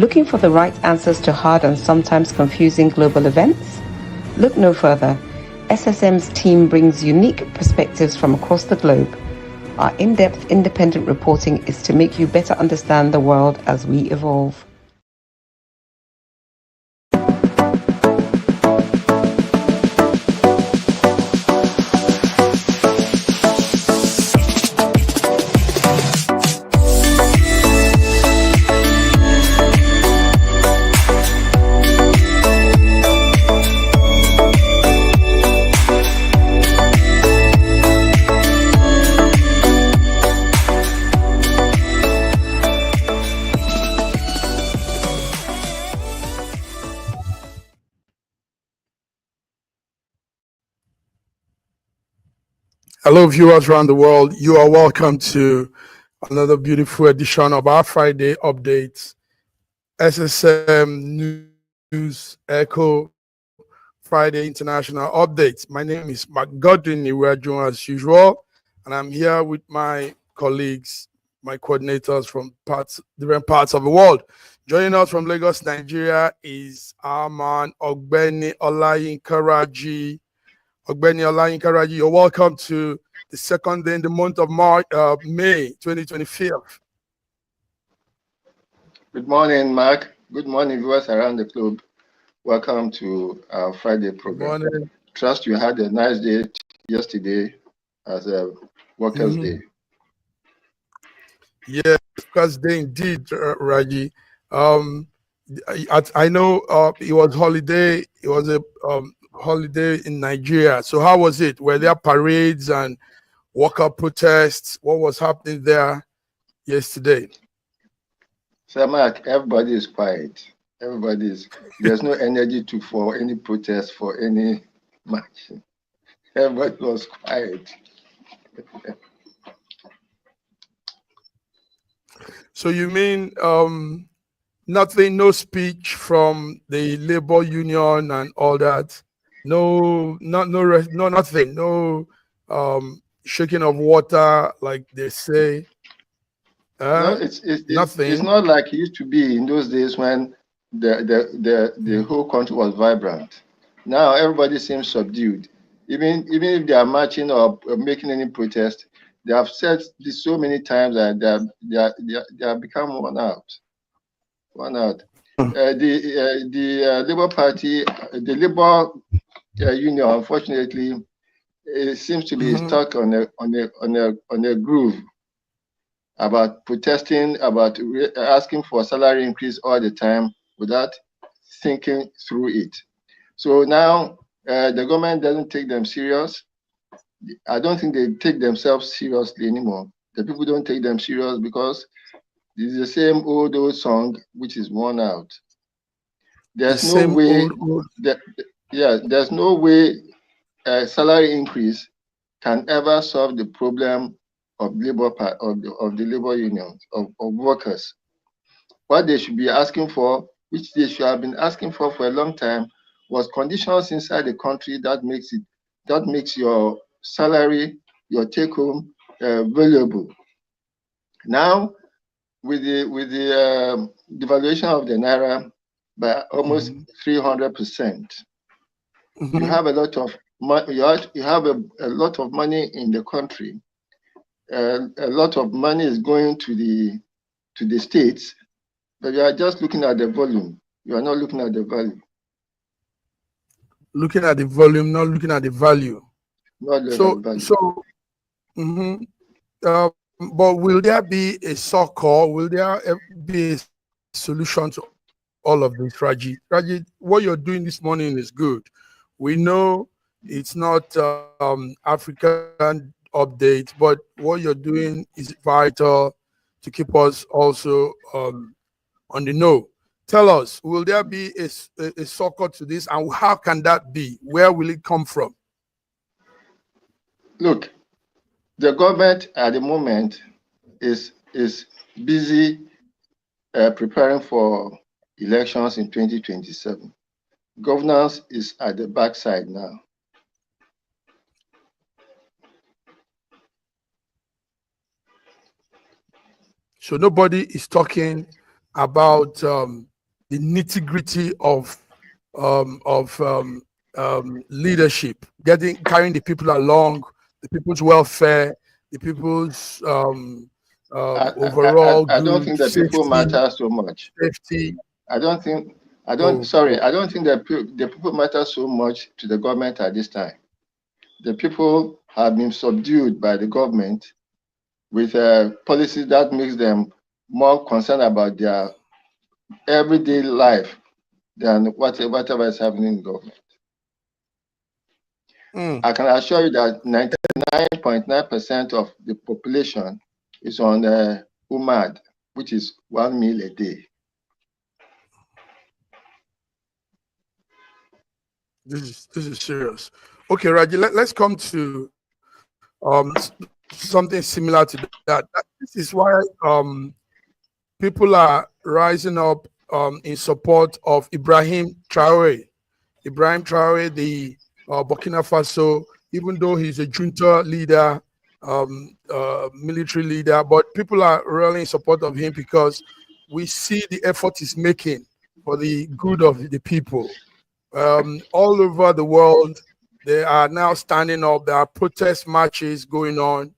Looking for the right answers to hard and sometimes confusing global events? Look no further. SSM's team brings unique perspectives from across the globe. Our in-depth independent reporting is to make you better understand the world as we evolve. Hello, viewers around the world. You are welcome to another beautiful edition of our Friday updates. SSM News Echo Friday International Updates. My name is Mark Godwin Iwejo as usual, and I'm here with my colleagues, my coordinators from different parts of the world. Joining us from Lagos, Nigeria is our man, Ogbeni Olayinka Raji. Ogbeni Olayinka Raji, you're welcome to the second day in the month of May 2025. Good morning, Mark. Good morning, viewers around the globe. Welcome to our Friday program. Good morning. Trust you had a nice day yesterday as a Workers' Day. Yes, Workers' Day indeed, Raji. I know it was holiday. It was a holiday in Nigeria. So how was it? Were there parades and worker protests? What was happening there yesterday? So Mark, everybody is quiet. There's no energy for any protest, for any march. Everybody was quiet. So you mean nothing, no speech from the labor union and all that? No, nothing. No shaking of water, like they say. No, nothing. It's not like it used to be in those days when the whole country was vibrant. Now everybody seems subdued. Even if they are marching or making any protest, they have said this so many times that they have become worn out. The Labour Party, the Labour Union, unfortunately, it seems to be stuck on a groove about protesting, about asking for a salary increase all the time without thinking through it. So now the government doesn't take them serious. I don't think they take themselves seriously anymore. The people don't take them serious because it's the same old song which is worn out. There's no way. There's no way a salary increase can ever solve the problem of the labor unions of workers. What they should be asking for, which they should have been asking for a long time, was conditions inside the country that makes your salary, your take home valuable. Now, with the devaluation of the naira by almost 300%, you have a lot of a lot of money in the country. A lot of money is going to the states, but you are just looking at the volume. You are not looking at the value. Looking at the volume, not looking at the value. But will there be a succor? Will there be a solution to all of this, Raji? Raji, what you're doing this morning is good. We know it's not African updates, but what you're doing is vital to keep us also on the know. Tell us, will there be a succor to this, and how can that be? Where will it come from? Look, the government at the moment is busy preparing for elections in 2027. Governance is at the backside now. So nobody is talking about the nitty-gritty of leadership, carrying the people along, the people's welfare, the people's overall I don't good think that people matter so much. Safety. I don't think the people matter so much to the government at this time. The people have been subdued by the government with policies that makes them more concerned about their everyday life than whatever is happening in government. I can assure you that 99.9% of the population is on UMAD, which is 1 meal a day. This is serious. Okay, Raji, let's come to something similar to that. This is why people are rising up in support of Ibrahim Traore. Ibrahim Traore, the Burkina Faso, even though he's a junta leader, military leader, but people are really in support of him because we see the effort he's making for the good of the people. All over the world, they are now standing up. There are protest marches going on,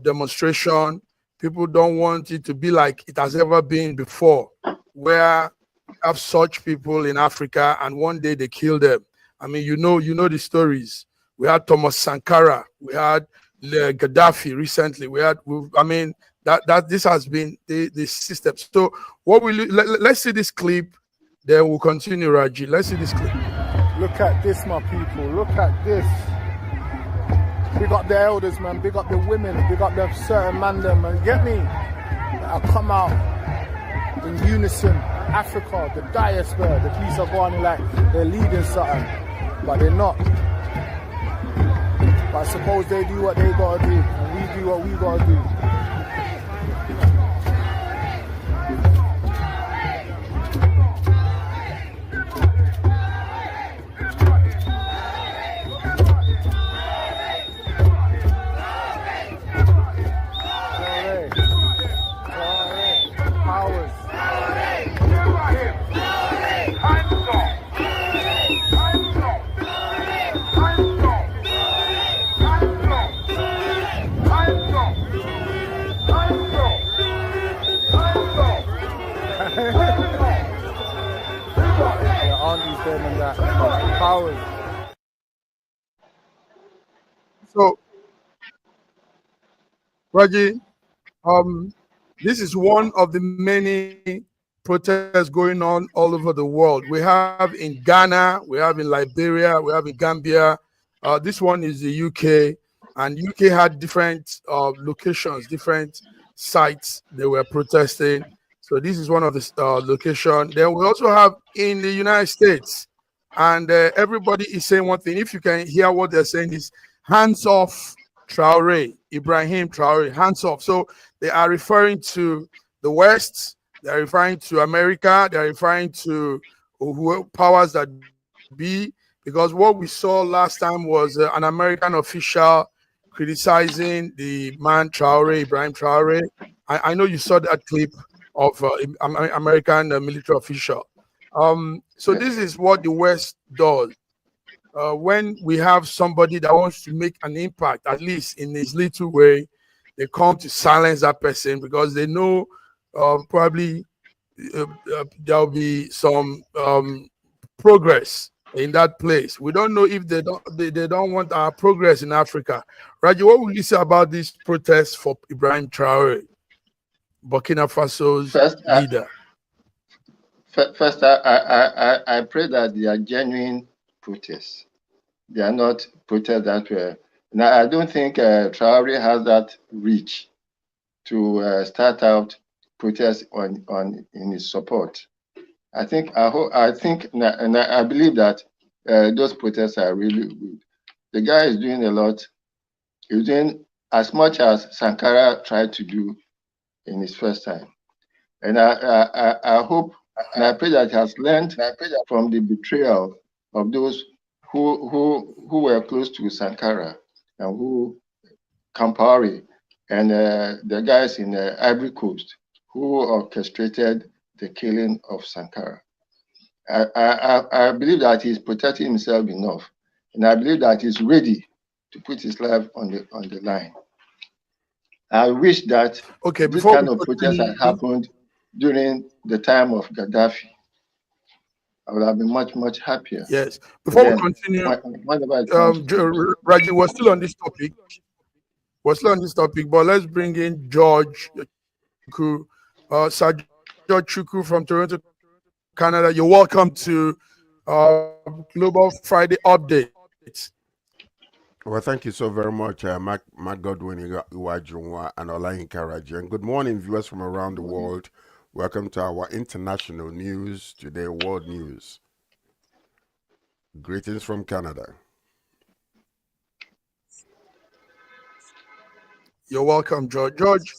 demonstration. People don't want it to be like it has ever been before, where you have such people in Africa and one day they kill them. I mean, you know the stories. We had Thomas Sankara, we had Gaddafi recently. This has been the system. So what let's see this clip, then we'll continue, Raji. Let's see this clip. Look at this, my people. Look at this. Big up the elders, man. Big up the women. Big up the certain man, them, man. Get me? I come out in unison. Africa, the diaspora, the police are going like they're leading something, but they're not. But I suppose they do what they gotta do, and we do what we gotta do. So, Raji, this is one of the many protests going on all over the world. We have in Ghana, we have in Liberia, we have in Gambia. This one is the UK, and UK had different locations, different sites they were protesting. So this is one of the locations. Then we also have in the United States, and everybody is saying one thing. If you can hear what they're saying is hands off Traore, Ibrahim Traore, hands off. So they are referring to the West, they're referring to America, they're referring to powers that be, because what we saw last time was an American official criticizing the man Traore, Ibrahim Traore. I know you saw that clip of American military official. So this is what the West does. When we have somebody that wants to make an impact, at least in his little way, they come to silence that person because they know probably there'll be some progress in that place. We don't know if they don't want our progress in Africa. Raji, what will you say about this protest for Ibrahim Traore, Burkina Faso's leader? First, I pray that they are genuine protests. They are not protests that were. Now, I don't think Traore has that reach to start out protests in his support. I believe that those protests are really good. The guy is doing a lot. He's doing as much as Sankara tried to do in his first time. And I hope and I pray that he has learned from the betrayal of those who were close to Sankara and who Campari and the guys in the Ivory Coast who orchestrated the killing of Sankara. I believe that he's protecting himself enough, and I believe that he's ready to put his life on the line. I wish that this kind of protest had happened during the time of Gaddafi. I would have been much, much happier. Yes. Before we continue, Raji, we're still on this topic. But let's bring in George Chukwu, Sir George Chukwu from Toronto, Canada. You're welcome to Global Friday Update. Well, thank you so very much, Mac Godwin Iwajunwa and Olayinka Raji. And good morning, viewers from around the world. Welcome to our international news today, world news. Greetings from Canada. You're welcome, George. George,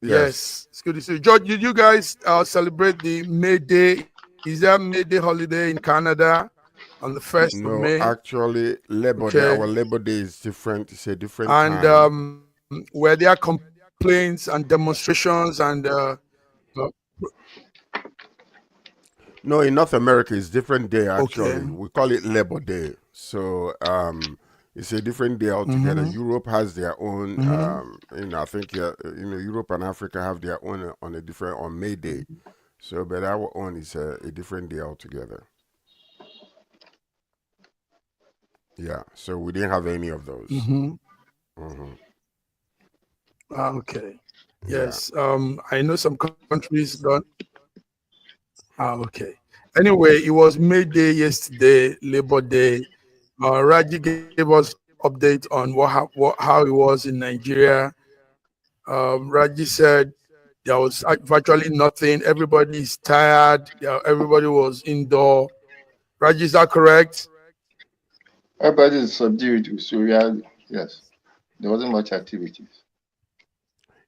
yes, it's good to see you. George, did you guys celebrate the May Day? Is there a May Day holiday in Canada on the 1st of May? No, actually, Labor Day, our Labor Day is different. It's a different time. And were there complaints and demonstrations and... No, in North America, it's different day, actually. Okay. We call it Labor Day. So it's a different day altogether. Europe has their own, I think, Europe and Africa have their own on May Day. So, but our own is a different day altogether. Yeah, so we didn't have any of those. Okay. Yes. Yeah. I know some countries don't. Okay. Anyway, it was May Day yesterday, Labor Day. Raji gave us update on how it was in Nigeria. Raji said there was virtually nothing. Everybody is tired. Everybody was indoor. Raji, is that correct? Everybody is subdued. So yes, there wasn't much activities.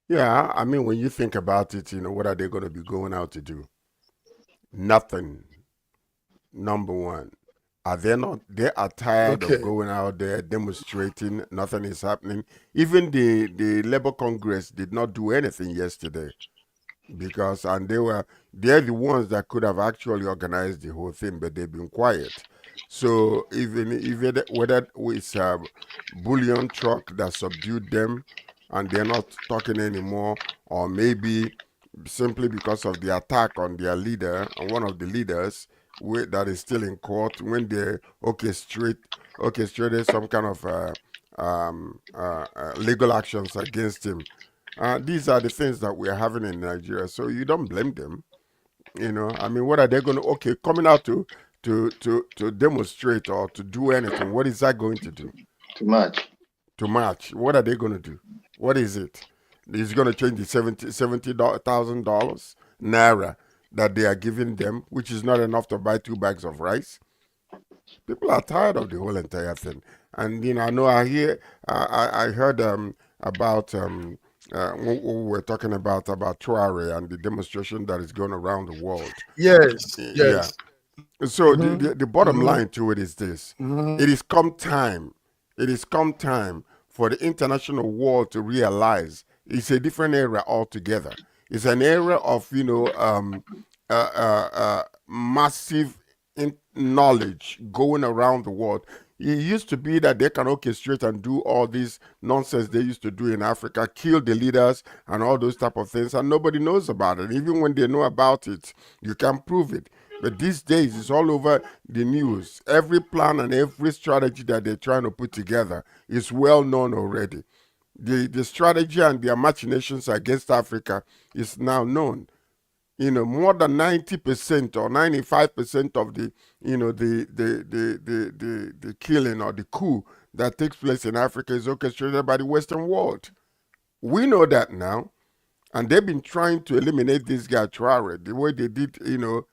Yeah, I mean, when you think about it, what are they going to be going out to do? Nothing. Number one, are they not? They are tired of going out there demonstrating. Nothing is happening. Even the Labour Congress did not do anything yesterday, because they're the ones that could have actually organized the whole thing, but they've been quiet. So whether it's a bullion truck that subdued them, and they're not talking anymore, or maybe simply because of the attack on their leader, on one of the leaders that is still in court, when they orchestrated some kind of legal actions against him. These are the things that we're having in Nigeria, so you don't blame them. I mean, what are they going to, coming out to demonstrate or to do anything, what is that going to do? To march. What are they going to do? What is it? Is going to change the $70,000 naira that they are giving them, which is not enough to buy 2 bags of rice? People are tired of the whole entire thing. And I heard about what we were talking about Traore and the demonstration that is going around the world. Yes. Yeah. So the bottom line to it is this: it is come time for the international world to realize it's a different era altogether. It's an era of massive knowledge going around the world. It used to be that they can orchestrate and do all this nonsense they used to do in Africa, kill the leaders and all those type of things, and nobody knows about it. Even when they know about it, you can't prove it. But these days, it's all over the news. Every plan and every strategy that they're trying to put together is well known already. The strategy and their machinations against Africa is now known. More than 90% or 95% of the killing or the coup that takes place in Africa is orchestrated by the Western world. We know that now. And they've been trying to eliminate this guy, Traore, the way they did,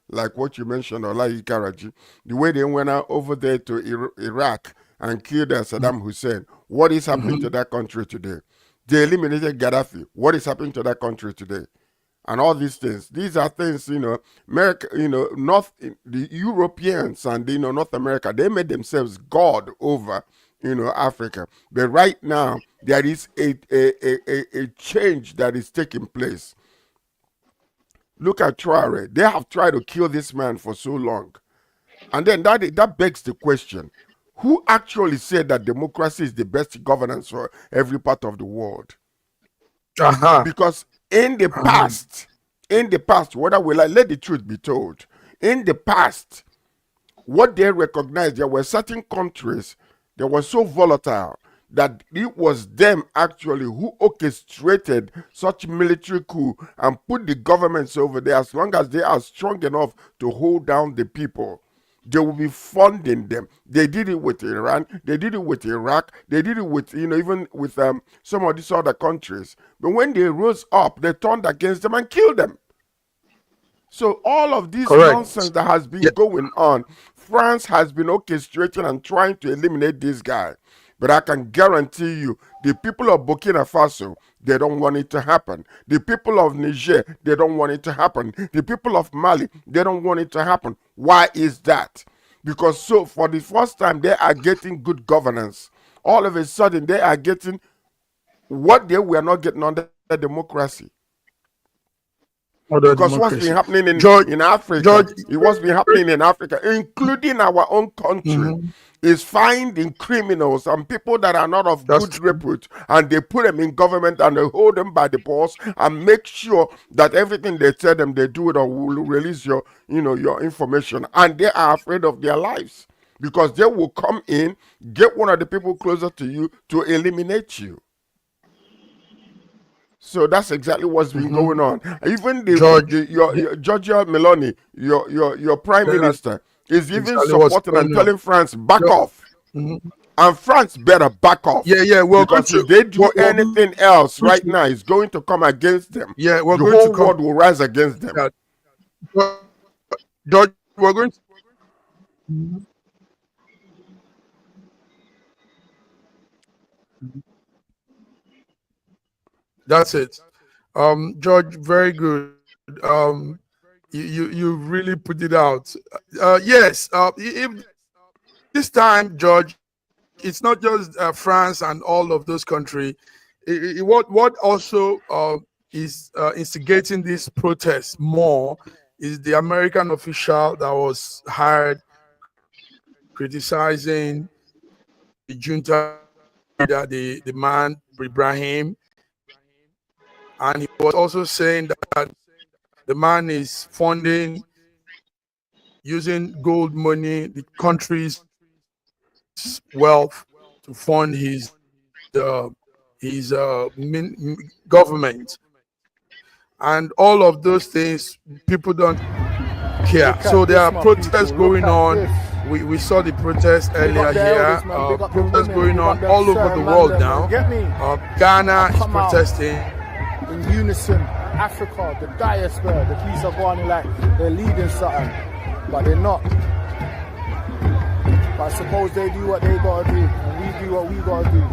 like what you mentioned, Olayinka Raji, the way they went out over there to Iraq and killed Saddam Hussein. What is happening to that country today? They eliminated Gaddafi. What is happening to that country today? And all these things. These are things, America, the Europeans and, North America, they made themselves God over, Africa. But right now, there is a change that is taking place. Look at Traore. They have tried to kill this man for so long. And then that begs the question, who actually said that democracy is the best governance for every part of the world? Because in the past, whether we like, let the truth be told, in the past, what they recognized, there were certain countries that were so volatile that it was them actually who orchestrated such military coup and put the governments over there. As long as they are strong enough to hold down the people, they will be funding them. They did it with Iran, they did it with Iraq, they did it with, even with some of these other countries. But when they rose up, they turned against them and killed them. So all of this nonsense that has been going on, France has been orchestrating and trying to eliminate this guy. But I can guarantee you, the people of Burkina Faso, they don't want it to happen. The people of Niger, they don't want it to happen. The people of Mali, they don't want it to happen. Why is that? Because so for the first time, they are getting good governance. All of a sudden, they are getting what they were not getting under democracy. Because what's been happening in Africa, what's been happening in Africa, including our own country, is finding criminals and people that are not of good repute, and they put them in government and they hold them by the balls and make sure that everything they tell them they do it or will release your information, and they are afraid of their lives because they will come in, get one of the people closer to you to eliminate you. So that's exactly what's been going on. Even your Giorgia Meloni, your prime minister, is even supporting and telling France, back off. And France better back off. Well, because if they do anything else right now, it's going to come against them. The whole world will rise against them. George, we're going to... That's it. George, very good. You really put it out. Yes, if this time, George, it's not just France and all of those countries. What also is instigating this protest more is the American official that was hired criticizing the junta, the man Ibrahim. And he was also saying that the man is funding, using gold money, the country's wealth to fund his government. And all of those things, people don't care. So there are protests going on. We saw the protests earlier here. Protests going on all over the world now. Ghana is protesting. In unison, Africa, the diaspora, the police are going like they're leading something, but they're not. But I suppose they do what they gotta do, and we do what we gotta do.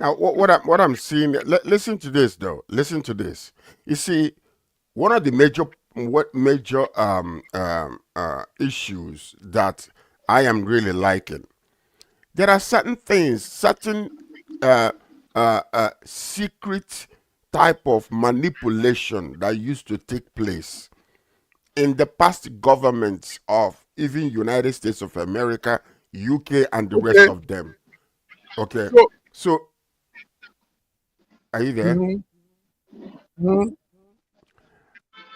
Now, what I'm seeing, listen to this though. Listen to this. You see, one of the major issues that I am really liking, there are certain things, certain secret type of manipulation that used to take place in the past governments of even United States of America, UK, and the rest of them. Okay, so are you there?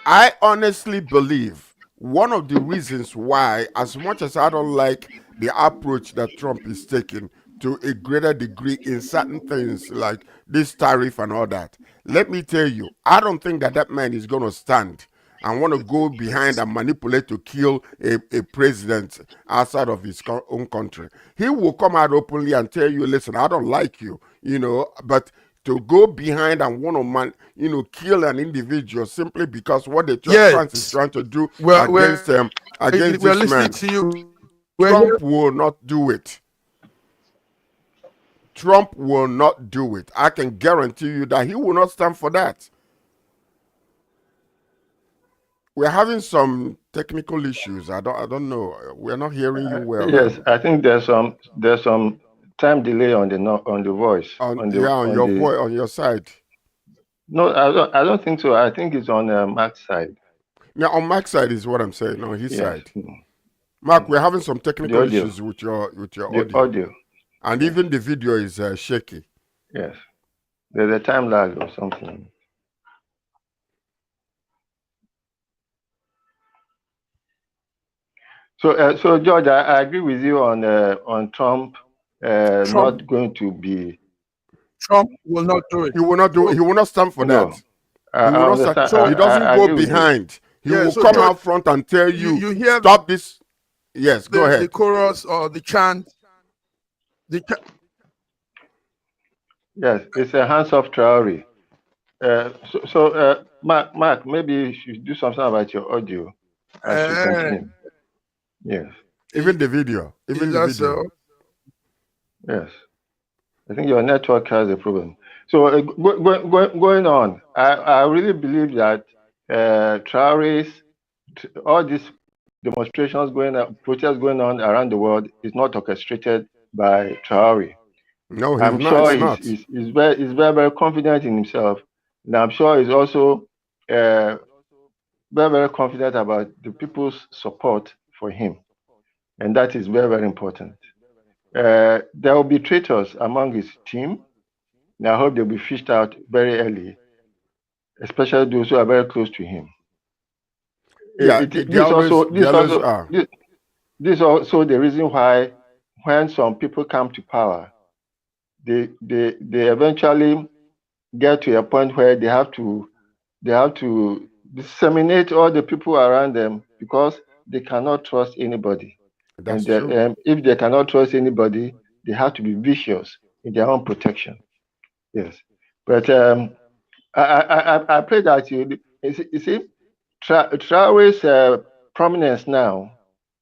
I honestly believe one of the reasons why, as much as I don't like the approach that Trump is taking to a greater degree in certain things like this tariff and all that, let me tell you, I don't think that man is going to stand and want to go behind and manipulate to kill a president outside of his own country. He will come out openly and tell you, listen, I don't like you, but to go behind and want to kill an individual simply because what the Trump is trying to do against this man, Trump will not do it. Trump will not do it. I can guarantee you that he will not stand for that. We're having some technical issues. I don't know. We're not hearing you well. Yes, I think there's some time delay on the voice. On your side. No, I don't think so. I think it's on Mark's side. Yeah, on Mark's side is what I'm saying. On his side. Mark, we're having some technical issues with your audio. And even the video is shaky. Yes. There's a time lag or something. So George, I agree with you on Trump not going to be. Trump will not do it. He will not do it. He will not stand for that. He doesn't go behind. He will come out front and tell you hear stop this. Yes, go ahead. The chorus or the chant. Yes, it's a hands off Traore. Mark, maybe you should do something about your audio. Yes. Even the video. Yes. I think your network has a problem. So going on, I really believe that Traore's, all these demonstrations protests going on around the world is not orchestrated by Traore. No, I'm sure he's very, very confident in himself. And I'm sure he's also very, very confident about the people's support for him. And that is very, very important. There will be traitors among his team. And I hope they'll be fished out very early, especially those who are very close to him. Yeah, this is also the reason why when some people come to power, they eventually get to a point where they have to disseminate all the people around them because they cannot trust anybody. That's true. If they cannot trust anybody, they have to be vicious in their own protection. Yes, but I pray that you see Traore's prominence now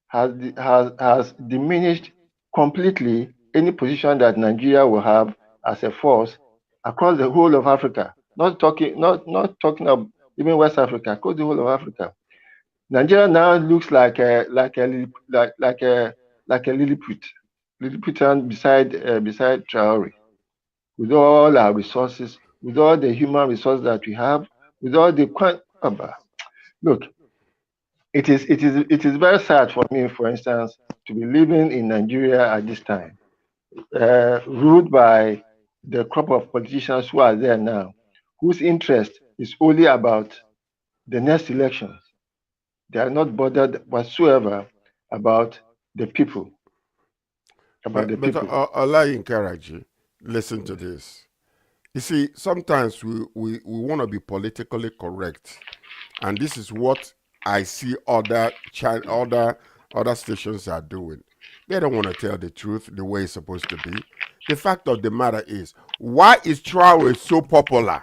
has diminished completely any position that Nigeria will have as a force across the whole of Africa. Not talking of even West Africa, across the whole of Africa. Nigeria now looks like a Lilliputian beside Traore, with all our resources, with all the human resources that we have, with all the look. It is very sad for me, for instance, to be living in Nigeria at this time, ruled by the crop of politicians who are there now, whose interest is only about the next elections. They are not bothered whatsoever about the people. But Allah encourage you. Listen to this. You see, sometimes we want to be politically correct, and this is what I see other stations are doing. They don't want to tell the truth the way it's supposed to be. The fact of the matter is, why is Traore so popular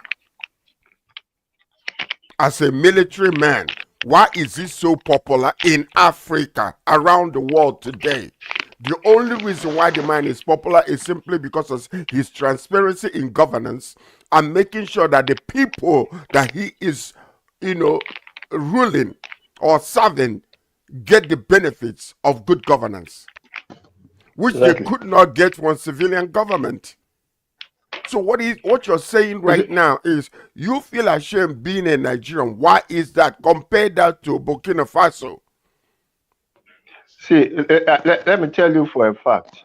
as a military man? Why is he so popular in Africa, around the world today? The only reason why the man is popular is simply because of his transparency in governance and making sure that the people that he is, ruling or serving get the benefits of good governance, which they could not get from civilian government. So what you're saying right now is you feel ashamed being a Nigerian. Why is that? Compare that to Burkina Faso. See, let me tell you for a fact.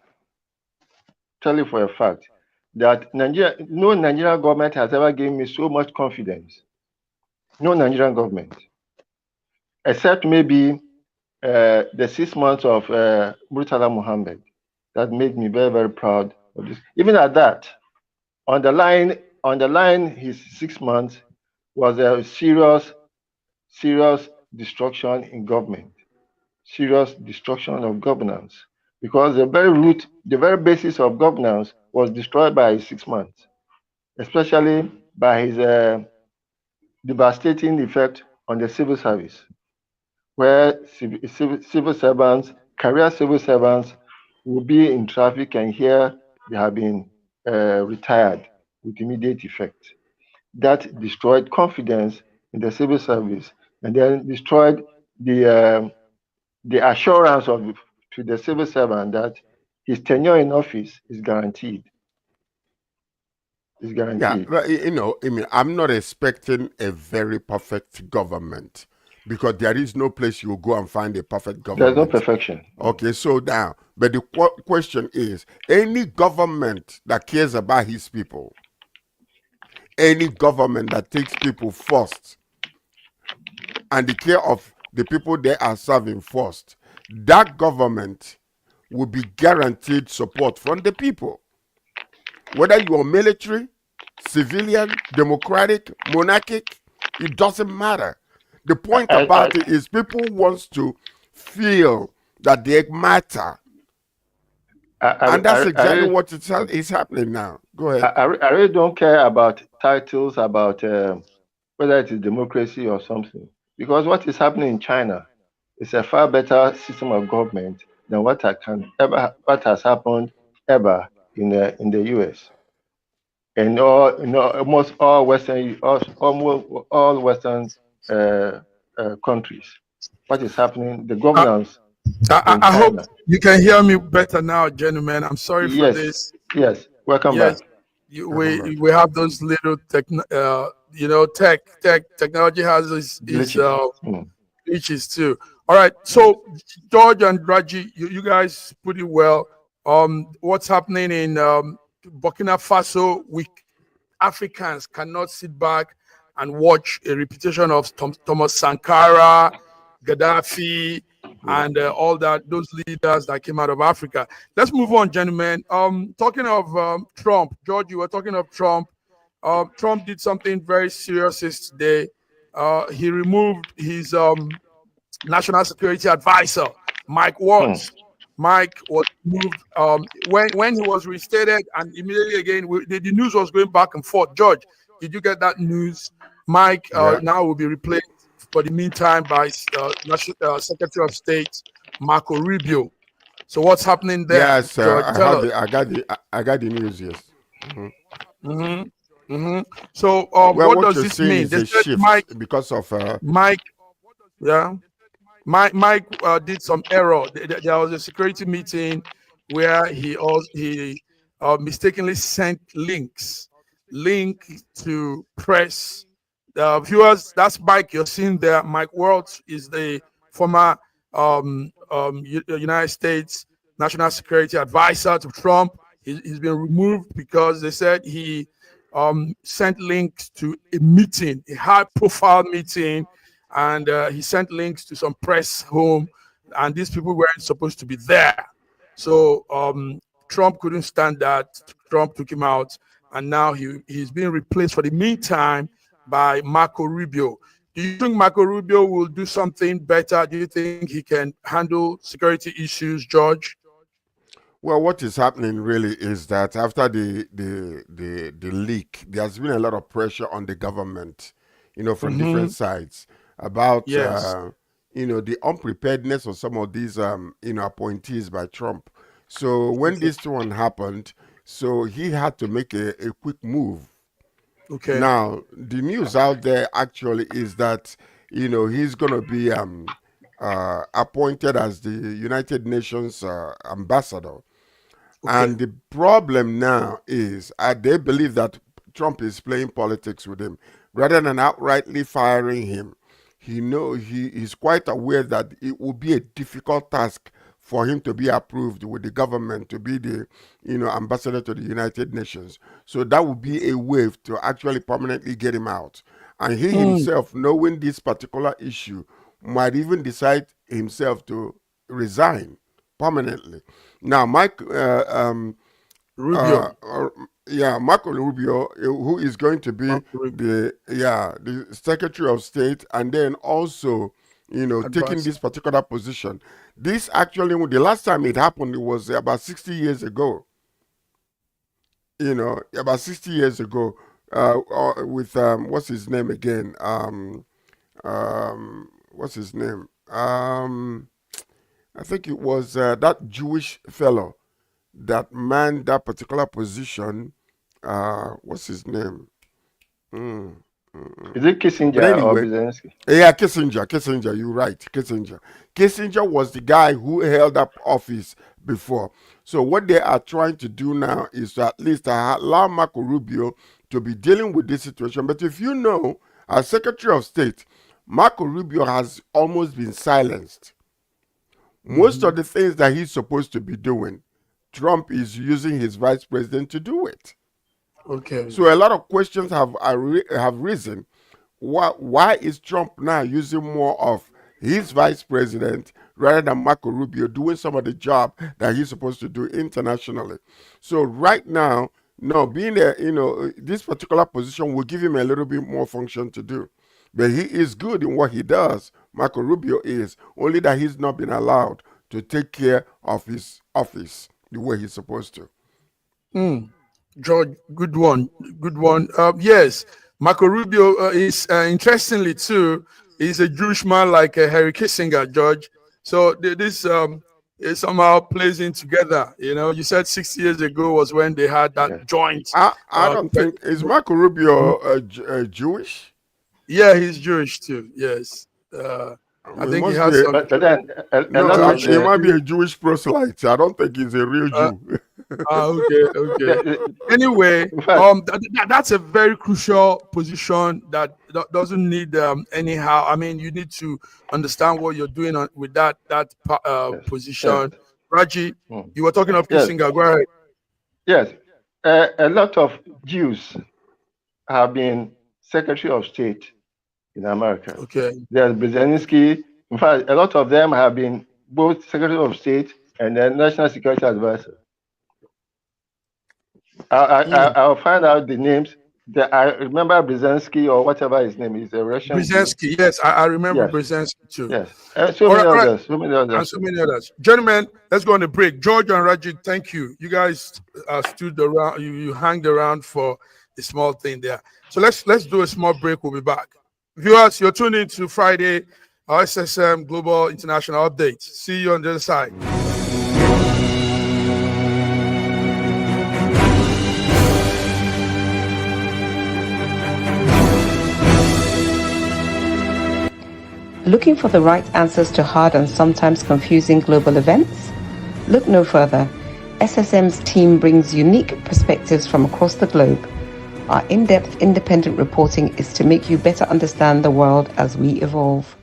That no Nigerian government has ever given me so much confidence. No Nigerian government, except maybe the 6 months of Murtala Muhammad. That made me very, very proud of this. Even at that, on the line, his 6 months was a serious serious destruction in government, serious destruction of governance, because the very root, the very basis of governance was destroyed by his 6 months, especially by his devastating effect on the civil service, where civil servants, career civil servants, will be in traffic and hear they have been retired with immediate effect. That destroyed confidence in the civil service, and then destroyed the assurance of to the civil servant that his tenure in office is guaranteed. Is guaranteed. Yeah, but you know, I mean, I'm not expecting a very perfect government, because there is no place you go and find a perfect government. There's no perfection. Okay, so now, but the question is, any government that cares about his people, any government that takes people first and the care of the people they are serving first, that government will be guaranteed support from the people. Whether you are military, civilian, democratic, monarchic, it doesn't matter. The point about it is people want to feel that they matter. And that's exactly what is happening now. Go ahead. I really don't care about titles, about whether it is democracy or something. Because what is happening in China is a far better system of government than what has happened ever in the US. And almost all Western countries. What is happening? The governance. I hope you can hear me better now, gentlemen. I'm sorry for this. Yes, welcome back. We have those little technology has its glitches too. All right, so George and Raji, you guys put it well. What's happening in Burkina Faso? We Africans cannot sit back and watch a repetition of Thomas Sankara, Gaddafi, and all those leaders that came out of Africa. Let's move on, gentlemen. Talking of Trump, George, you were talking of Trump. Trump did something very serious yesterday. He removed his national security advisor, Mike Waltz. Mike was moved when he was reinstated, and immediately again the news was going back and forth. George, did you get that news? Mike now will be replaced for the meantime by Secretary of State Marco Rubio. So what's happening there? Yes, George, I got the news. Yes. So what does this mean? They said Mike, because of Mike. Yeah. Mike did some error. There was a security meeting where he mistakenly sent link to press. Viewers, that's Mike you're seeing there. Mike Waltz is the former United States National Security Advisor to Trump. He's been removed because they said he sent links to a meeting, a high-profile meeting, and he sent links to some press home, and these people weren't supposed to be there. So Trump couldn't stand that. Trump took him out, and now he's being replaced for the meantime by Marco Rubio. Do you think Marco Rubio will do something better? Do you think he can handle security issues, George? Well, what is happening really is that after the leak, there's been a lot of pressure on the government, from different sides about, the unpreparedness of some of these, appointees by Trump. So when this one happened, so he had to make a quick move. Okay. Now, the news out there actually is that, he's going to be appointed as the United Nations ambassador. Okay. And the problem now is they believe that Trump is playing politics with him. Rather than outrightly firing him, he is quite aware that it will be a difficult task for him to be approved with the government to be the, ambassador to the United Nations. So that would be a way to actually permanently get him out. And he himself, knowing this particular issue, might even decide himself to resign permanently. Now, Mike Rubio. Marco Rubio, who is going to be the Secretary of State, and then also, taking this particular position. This actually, the last time it happened, it was about 60 years ago. About 60 years ago, with what's his name again? What's his name? I think it was that Jewish fellow that manned that particular position. What's his name? Is it Kissinger or Brzezinski? Yeah, Kissinger, you're right. Kissinger was the guy who held up office before. So what they are trying to do now is to at least allow Marco Rubio to be dealing with this situation. But if you know, as Secretary of State, Marco Rubio has almost been silenced. Most of the things that he's supposed to be doing, Trump is using his vice president to do it. Okay. So a lot of questions have risen. Why is Trump now using more of his vice president rather than Marco Rubio doing some of the job that he's supposed to do internationally? So right now, being there, this particular position will give him a little bit more function to do. But he is good in what he does. Marco Rubio is, only that he's not been allowed to take care of his office the way he's supposed to. George, good one. Yes, Marco Rubio is, interestingly too, he's a Jewish man like Henry Kissinger, George. So this it somehow plays in together. You said 60 years ago was when they had that joint. I don't think, is Marco Rubio Jewish? Yeah, he's Jewish too. Yes. I think he has some. But then, he might be a Jewish proselyte. I don't think he's a real Jew. Okay. Anyway, that's a very crucial position that doesn't need anyhow. I mean, you need to understand what you're doing with that position. Yes. Raji, you were talking of Kissinger. Go ahead. Yes, a lot of Jews have been Secretary of State in America. Okay. There's Brzezinski. In fact, a lot of them have been both Secretary of State and then National Security Advisor. I'll find out the names. I remember Brzezinski or whatever his name is, a Russian. Brzezinski, yes, I remember Brzezinski too. Yes, and so many others. Gentlemen, let's go on a break. George and Raji, thank you. You guys stood around. You hanged around for a small thing there. So let's do a small break. We'll be back. Viewers, you're tuned in to Friday, our SSM Global International Update. See you on the other side. Looking for the right answers to hard and sometimes confusing global events? Look no further. SSM's team brings unique perspectives from across the globe. Our in-depth independent reporting is to make you better understand the world as we evolve.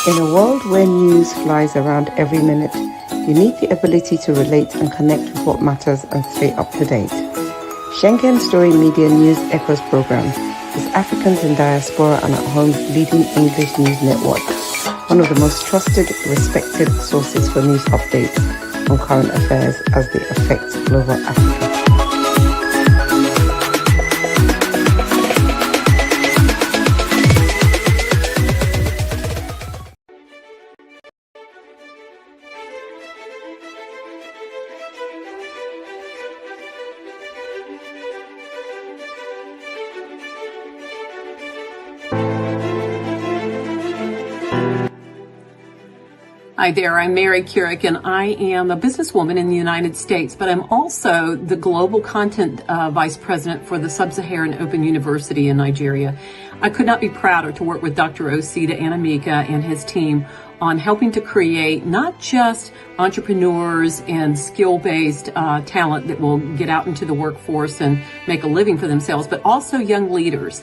In a world where news flies around every minute, you need the ability to relate and connect with what matters and stay up to date. Schengen Story Media News Echoes program is Africans in Diaspora and at Home's leading English news network, one of the most trusted, respected sources for news updates on current affairs as they affect global Africa. Hi there, I'm Mary Keurig, and I am a businesswoman in the United States, but I'm also the Global Content Vice President for the Sub-Saharan Open University in Nigeria. I could not be prouder to work with Dr. Osita Anamika and his team on helping to create not just entrepreneurs and skill-based talent that will get out into the workforce and make a living for themselves, but also young leaders.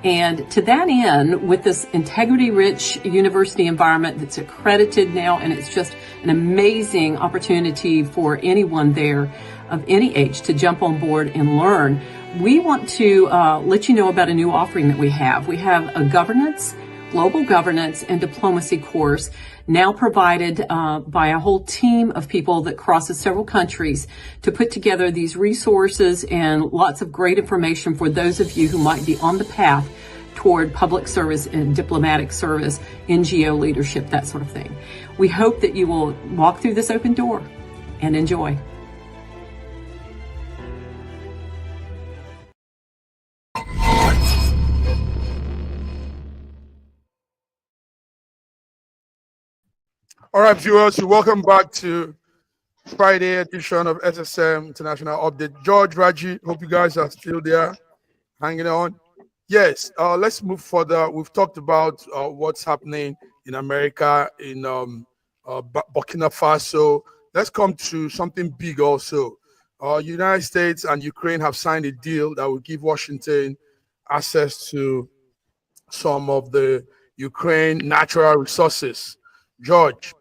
And to that end, with this integrity-rich university environment that's accredited now, and it's just an amazing opportunity for anyone there of any age to jump on board and learn, we want to let you know about a new offering that we have. We have a governance, Global Governance and Diplomacy course, now provided by a whole team of people that crosses several countries to put together these resources and lots of great information for those of you who might be on the path toward public service and diplomatic service, NGO leadership, that sort of thing. We hope that you will walk through this open door and enjoy. All right, viewers, welcome back to Friday edition of SSM International Update. George, Raji, hope you guys are still there, hanging on. Yes, let's move further. We've talked about what's happening in America, in Burkina Faso. Let's come to something big also. United States and Ukraine have signed a deal that will give Washington access to some of the Ukraine natural resources. George,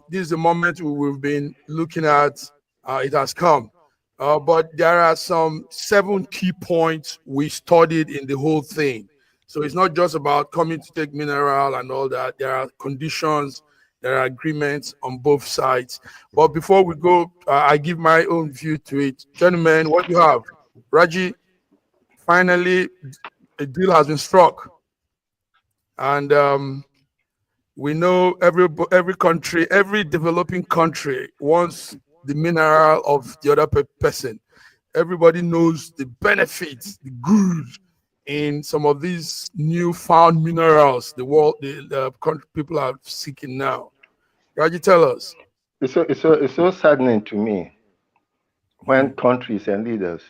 this is the moment we've been looking at. It has come. But there are some 7 key points we studied in the whole thing. So it's not just about coming to take mineral and all that. There are conditions, there are agreements on both sides. But before we go, I give my own view to it. Gentlemen, what do you have? Raji, finally, a deal has been struck. And we know every country, every developing country wants the mineral of the other person. Everybody knows the benefits, the good in some of these new found minerals the country people are seeking now. Raji, tell us. It's so saddening to me when countries and leaders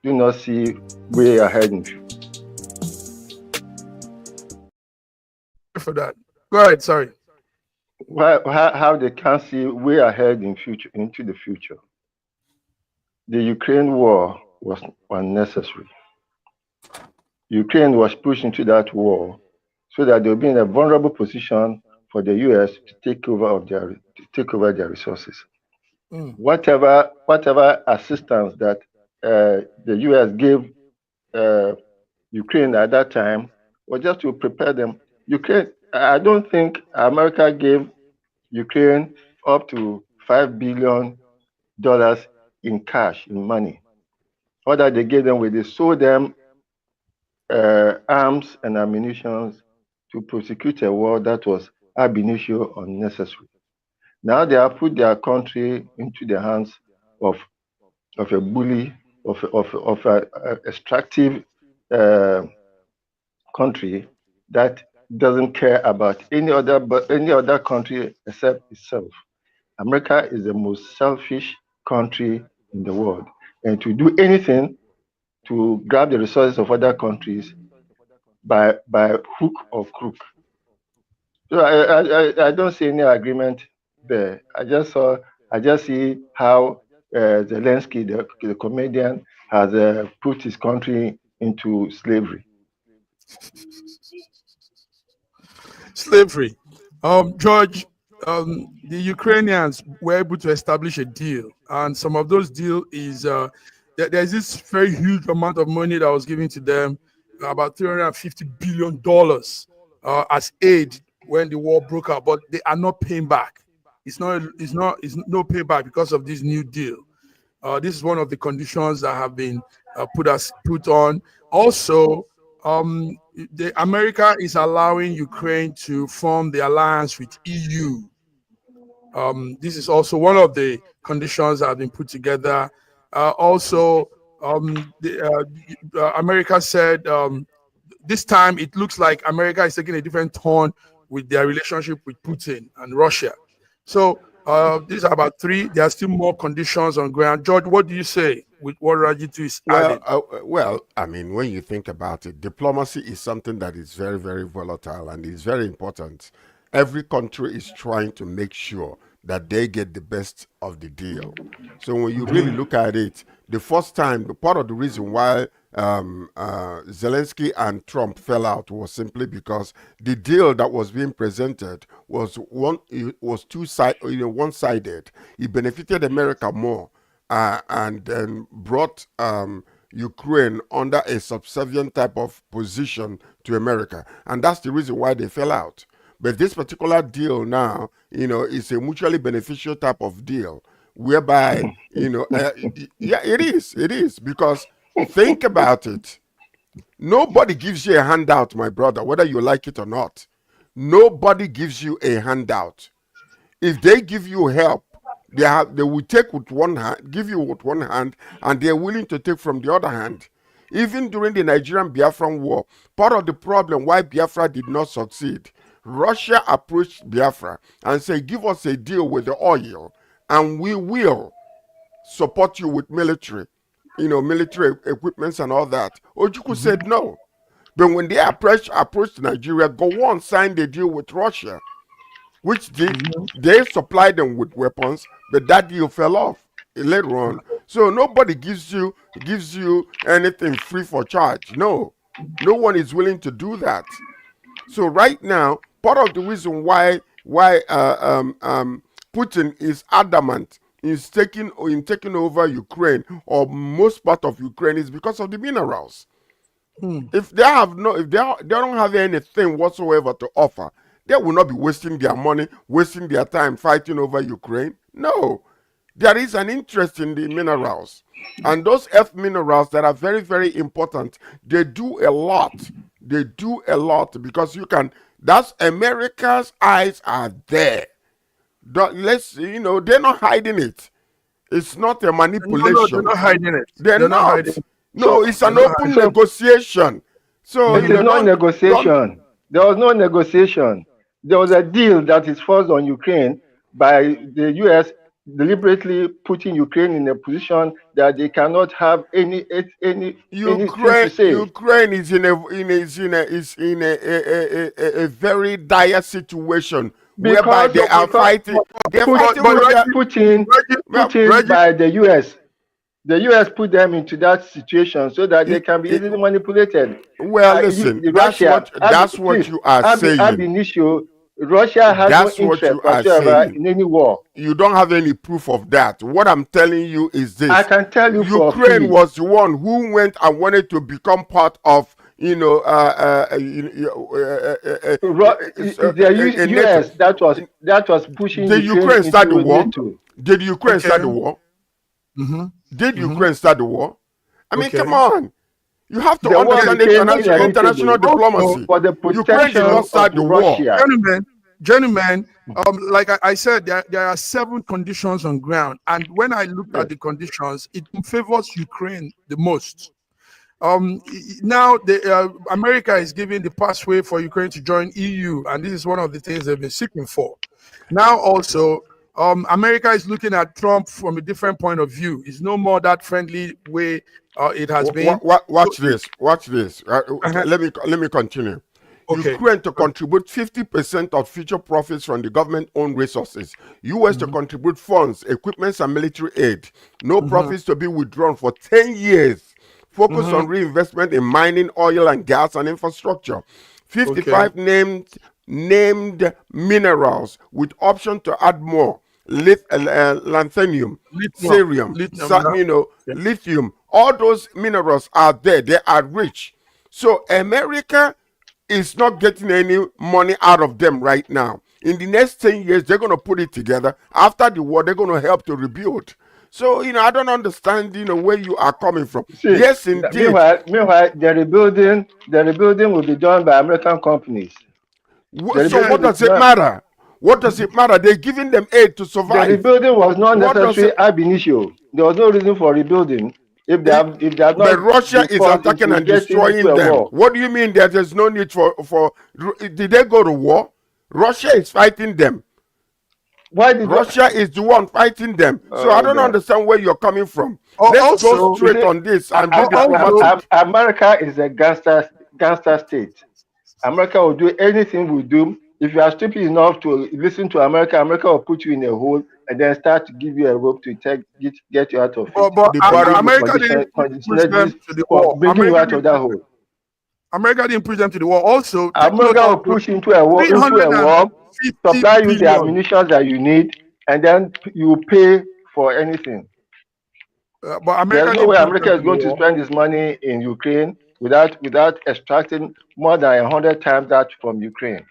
do not see way ahead in future. For that. Go ahead, sorry. How they can't see way ahead into the future. The Ukraine war was unnecessary. Ukraine was pushed into that war so that they'll be in a vulnerable position for the US to take over their resources. Whatever assistance that the US gave Ukraine at that time was just to prepare them. Ukraine, I don't think America gave Ukraine up to $5 billion in cash, in money. All that they gave them was they sold them arms and ammunition to prosecute a war that was ab initio unnecessary. Now they have put their country into the hands of a bully, of an extractive country that doesn't care about any other country except itself. America is the most selfish country in the world, and to do anything to grab the resources of other countries by hook or crook. So I don't see any agreement there. I just see how Zelensky, the comedian, has put his country into slavery. Slavery. George, the Ukrainians were able to establish a deal, and some of those deals is there's this very huge amount of money that was given to them, about $350 billion as aid when the war broke out, but they are not paying back. It's no payback because of this new deal. This is one of the conditions that have been put on. Also, America is allowing Ukraine to form the alliance with EU. This is also one of the conditions that have been put together. America said this time it looks like America is taking a different turn with their relationship with Putin and Russia. So these are about 3. There are still more conditions on ground. George, what do you say with what Rajitu is adding? Well, I mean, when you think about it, diplomacy is something that is very, very volatile and is very important. Every country is trying to make sure that they get the best of the deal. So when you really look at it, the first time, part of the reason why Zelensky and Trump fell out was simply because the deal that was being presented was one-sided. It benefited America more and then brought Ukraine under a subservient type of position to America. And that's the reason why they fell out. But this particular deal now, is a mutually beneficial type of deal whereby, yeah, it is. Because think about it. Nobody gives you a handout, my brother, whether you like it or not. Nobody gives you a handout. If they give you help, they will take with one hand, give you with one hand, and they're willing to take from the other hand. Even during the Nigerian-Biafran war, part of the problem why Biafra did not succeed, Russia approached Biafra and said, give us a deal with the oil, and we will support you with military equipments and all that. Ojukwu said no. But when they approached Nigeria, go on, signed a deal with Russia, which they supplied them with weapons, but that deal fell off later on. So nobody gives you anything free for charge. No one is willing to do that. So right now, part of the reason why Putin is adamant in taking over Ukraine or most part of Ukraine is because of the minerals. If they don't have anything whatsoever to offer, they will not be wasting their money, wasting their time fighting over Ukraine. No, there is an interest in the minerals, and those earth minerals that are very, very important. They do a lot. They do a lot because that's America's eyes are there. They're not hiding it. It's not a manipulation. No, they're not hiding it. They're not hiding it. No, it's an open negotiation. So it is not negotiation. There was no negotiation. There was a deal that is forced on Ukraine by the U.S. deliberately putting Ukraine in a position that they cannot have any Ukraine is in a very dire situation whereby they are fighting. Putin by the U.S. The U.S. put them into that situation so that they can be easily manipulated. Well, listen, that's what you are saying. Ab initio, Russia has no interest whatsoever in any war. You don't have any proof of that. What I'm telling you is this. I can tell you Ukraine was the one who went and wanted to become part of, the U.S. that was pushing Did Ukraine start the war? Did Ukraine start the war? Did Ukraine start the war? I mean, come on. You have to understand international diplomacy. Ukraine did not start the war. Gentlemen, like I said, there are 7 conditions on ground. And when I looked at the conditions, it favors Ukraine the most. Now, America is giving the pathway for Ukraine to join EU. And this is one of the things they've been seeking for. Now, also, America is looking at Trump from a different point of view. It's no more that friendly way it has been. Watch this. Let me continue. Okay. Ukraine to contribute 50% of future profits from the government-owned resources. U.S. to contribute funds, equipments, and military aid. No profits to be withdrawn for 10 years. Focus on reinvestment in mining, oil, and gas, and infrastructure. 55 named minerals with option to add more. Lanthanum, cerium, lithium. All those minerals are there. They are rich. So America is not getting any money out of them right now. In the next 10 years, they're going to put it together. After the war, they're going to help to rebuild. So, I don't understand, where you are coming from. See, yes, indeed. Meanwhile, the rebuilding will be done by American companies. So what does it matter? What does it matter? They're giving them aid to survive. The rebuilding was not necessary ab initio. There was no reason for rebuilding. If they have not. But Russia is attacking and destroying them. What do you mean that there's no need for? Did they go to war? Russia is fighting them. Why did Russia is the one fighting them? So I don't understand where you're coming from. Let's go straight on this. And America is a gangster state. America will do anything we do. If you are stupid enough to listen to America, America will put you in a hole and then start to give you a rope to get you out of it. But America didn't push them to the wall. Bringing you out of that hole. America didn't push them to the wall. Also, America will push into a war, supply you the ammunition that you need, and then you pay for anything. But America there's no way America is going to spend its money in Ukraine without extracting more than 100 times that from Ukraine.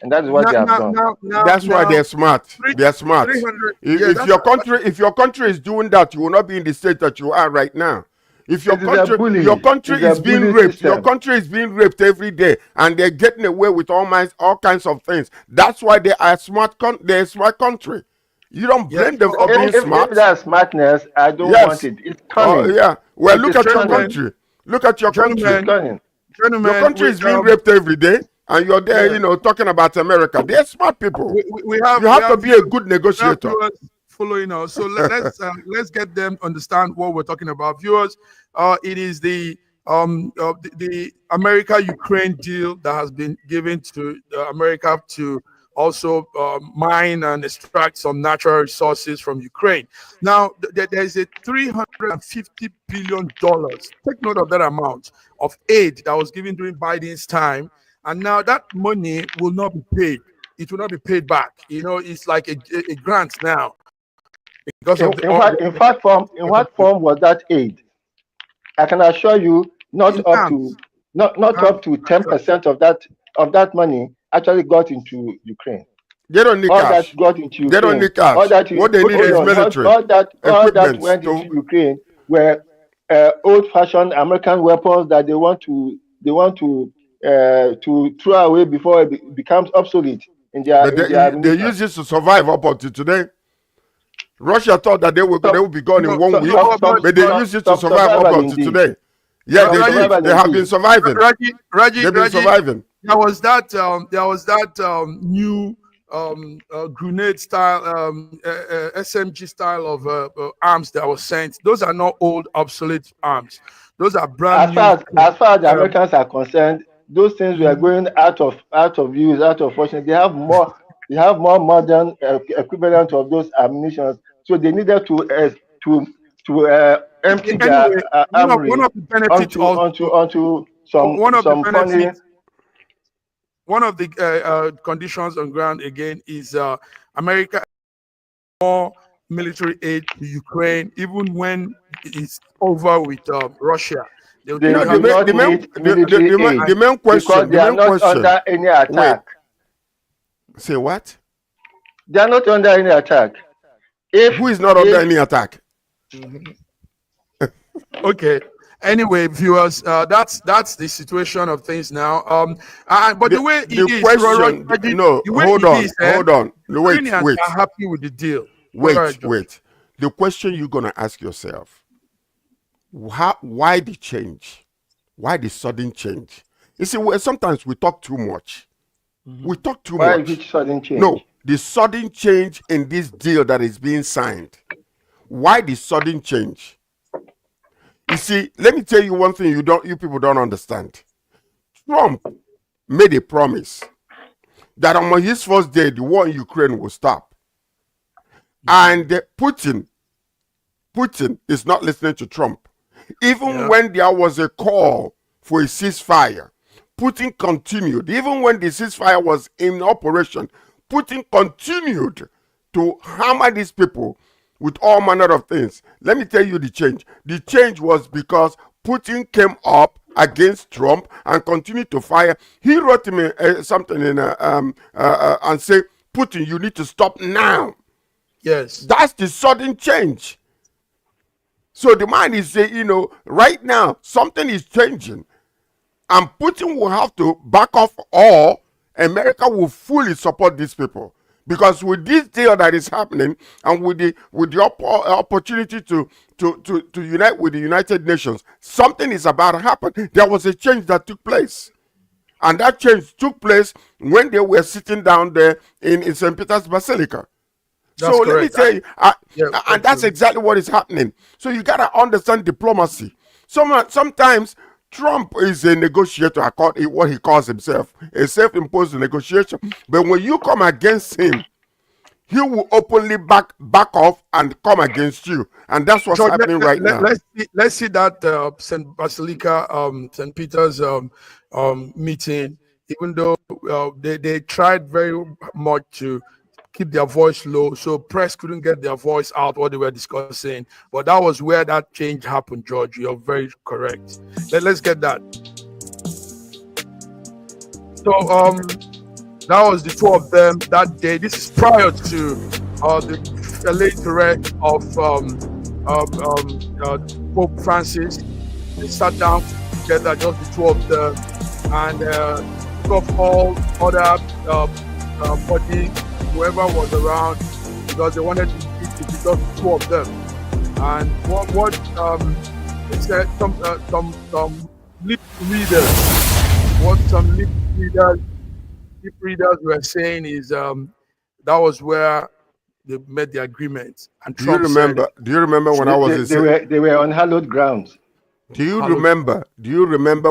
And that is what they have done. That's why they're smart. They're smart. If your country is doing that, you will not be in the state that you are right now. If your country is being raped, system. Your country is being raped every day, and they're getting away with all kinds of things. That's why they are smart. They're a smart country. You don't blame them for being smart. If that's smartness, I don't want it. It's cunning. Yeah. Well, look at your country. Look at your country. Your country is being raped every day. And you're there, talking about America. They're smart people. You have to be a good negotiator. Following us, so let's get them understand what we're talking about. Viewers, it is the America-Ukraine deal that has been given to America to also mine and extract some natural resources from Ukraine. Now, there's a $350 billion. Take note of that amount of aid that was given during Biden's time. And now that money will not be paid. It will not be paid back. It's like a grant now. Because in what form was that aid? I can assure you, not up to 10% of that money actually got into Ukraine. They don't need cash. What they need is military. All that went into Ukraine were old-fashioned American weapons that they want to throw away before it becomes obsolete. They use this to survive up until today. Russia thought that they would be gone in 1 week, but they use it to survive up until today. Yeah, they have been surviving. They've been surviving. There was that new grenade style, SMG style of arms that was sent. Those are not old, obsolete arms. Those are brand new. As far as the Americans are concerned, those things were going out of use, out of function. They have more modern equivalent of those ammunitions. So they needed to empty their armory onto some funny. One of the conditions on ground again is America more military aid to Ukraine, even when it's over with Russia. The main question, they are not under any attack. Wait. Say what? They are not under any attack. Who is not under any attack? Okay. Anyway, viewers, that's the situation of things now. But the way it question, hold on. Wait. Are happy with the deal. Wait. The question you're gonna ask yourself: why the change? Why the sudden change? You see, sometimes we talk too much. We talk too much. Why is it sudden change? No, the sudden change in this deal that is being signed. Why the sudden change? You see, let me tell you one thing you people don't understand. Trump made a promise that on his first day, the war in Ukraine will stop. And Putin is not listening to Trump. Even when there was a call for a ceasefire, Putin continued. Even when the ceasefire was in operation, Putin continued to hammer these people with all manner of things. Let me tell you the change. The change was because Putin came up against Trump and continued to fire. He wrote him something in and said, Putin, you need to stop now. Yes. That's the sudden change. So the man is saying, right now, something is changing. And Putin will have to back off, or America will fully support these people. Because with this deal that is happening, and with the opportunity to unite with the United Nations, something is about to happen. There was a change that took place. And that change took place when they were sitting down there in St. Peter's Basilica. That's so correct. Let me tell you, and that's exactly what is happening. So you got to understand diplomacy. Sometimes Trump is a negotiator, what he calls himself, a self-imposed negotiator. But when you come against him, he will openly back off and come against you. And that's what's happening right now. Let's see that St. Basilica, St. Peter's meeting, even though they tried very much to keep their voice low, so press couldn't get their voice out what they were discussing. But that was where that change happened, George. You're very correct. Let's get that. So that was the two of them that day. This is prior to the late threat of Pope Francis. They sat down together, just the two of them, and of all other bodies, whoever was around, because they wanted to speak to just the two of them. And what they said, some lip readers, what some lip readers were saying is that was where they made the agreement. And do you remember when I was they were on hallowed grounds? Do you remember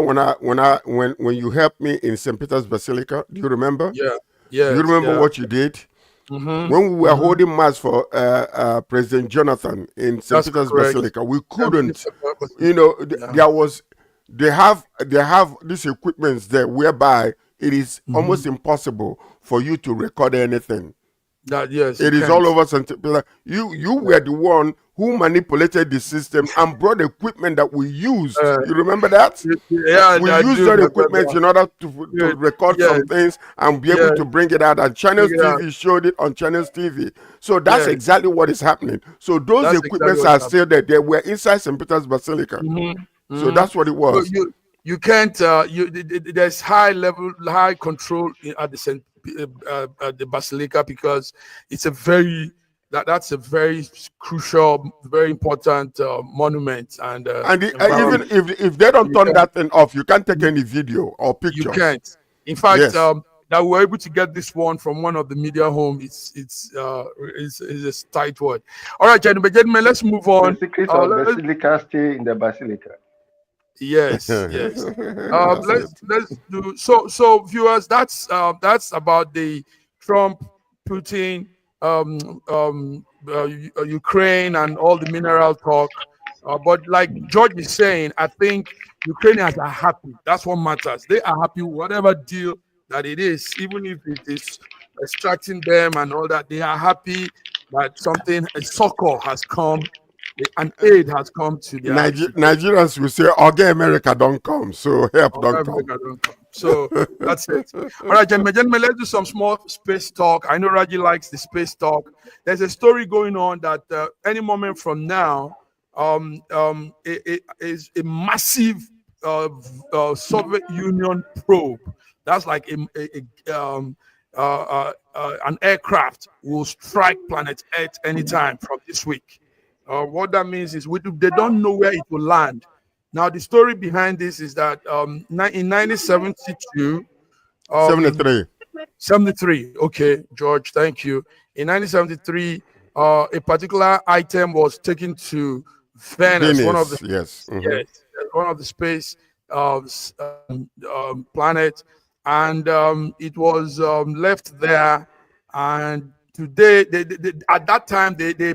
when you helped me in St. Peter's Basilica? Do you remember? Yeah. Do you remember what you did? Mm-hmm. When we were holding mass for President Jonathan in St. Peter's Basilica, we couldn't. They have these equipments there whereby it is almost impossible for you to record anything. It is all over St. Peter. You were the one who manipulated the system and brought equipment that we used. You remember that? Yeah, we used that equipment in order to record some things and be able to bring it out. And Channels TV showed it on Channels TV. So that's exactly what is happening. So those equipments are still there. They were inside St. Peter's Basilica. So that's what it was. So you can't. There's high control at the Basilica, because it's a very that's a very crucial, very important monument. And even if they don't turn that thing off, you can't take any video or pictures. You can't. In fact, that we were able to get this one from one of the media homes. It's a tight word. All right, gentlemen, let's move on. The secret of Basilica stay in the Basilica. Yes. Let's do so viewers. That's about the Trump, Putin, Ukraine, and all the mineral talk. But like George is saying, I think Ukrainians are happy. That's what matters. They are happy, whatever deal that it is, even if it is extracting them and all that. They are happy that a succor has come. An aid has come to the Nigerians will say, "Okay, America don't come, so help don't come." So that's it. All right, gentlemen, let's do some small space talk. I know Raji likes the space talk. There's a story going on that any moment from now, it is a massive Soviet Union probe. That's like an aircraft will strike planet Earth anytime from this week. What that means is they don't know where it will land. Now, the story behind this is that in 1972... 73. Okay, George, thank you. In 1973, a particular item was taken to Venus, one of the one of the space planet, and it was left there. And today, at that time, they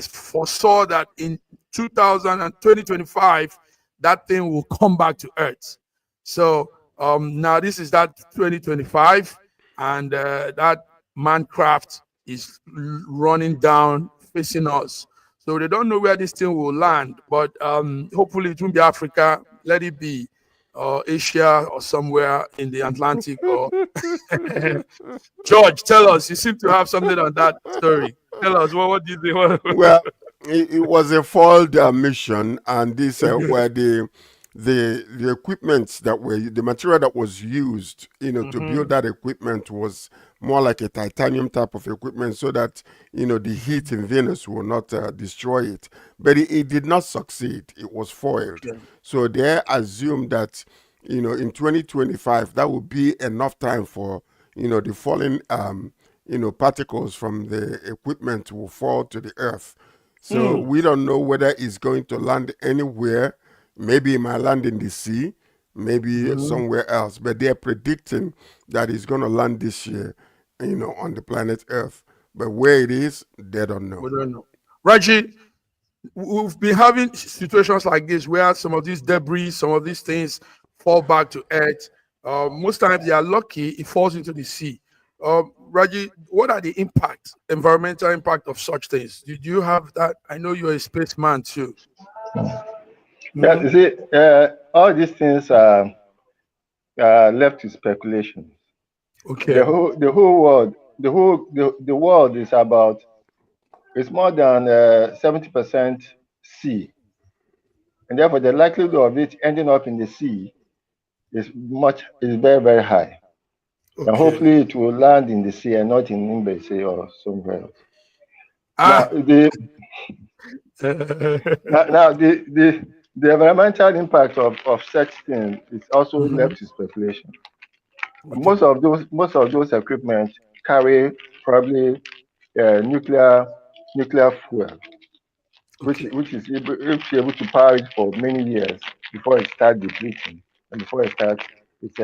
foresaw that in 2025, that thing will come back to Earth. So now this is that 2025, and that mancraft is running down, facing us. So they don't know where this thing will land, but hopefully it won't be Africa. Let it be Asia or somewhere in the Atlantic. Or George, tell us. You seem to have something on that story. Tell us what do you think? Well, it was a foiled mission, and these were the equipment the material that was used, to build that equipment was more like a titanium type of equipment, so that the heat in Venus will not destroy it. But it did not succeed. It was foiled. Yeah. So they assumed that in 2025 that would be enough time for the falling particles from the equipment will fall to the earth. So we don't know whether it's going to land anywhere. Maybe it might land in the sea, maybe somewhere else. But they're predicting that it's going to land this year, on the planet Earth. But where it is, they don't know. We don't know. Raji, we've been having situations like this where some of these debris, some of these things fall back to Earth. Most times they are lucky, it falls into the sea. Raji, what are the environmental impact of such things? Did you have that? I know you're a spaceman too. Yeah, you see, all these things are left to speculation. Okay. The whole world, the world is about, it's more than 70% sea, and therefore the likelihood of it ending up in the sea is very, very high. Okay. And hopefully it will land in the sea and not in Nimbese or somewhere else. Now, the environmental impact of such things is also left to speculation. Most of those equipment carry probably nuclear fuel, which is able to power it for many years before it starts depleting and before it starts its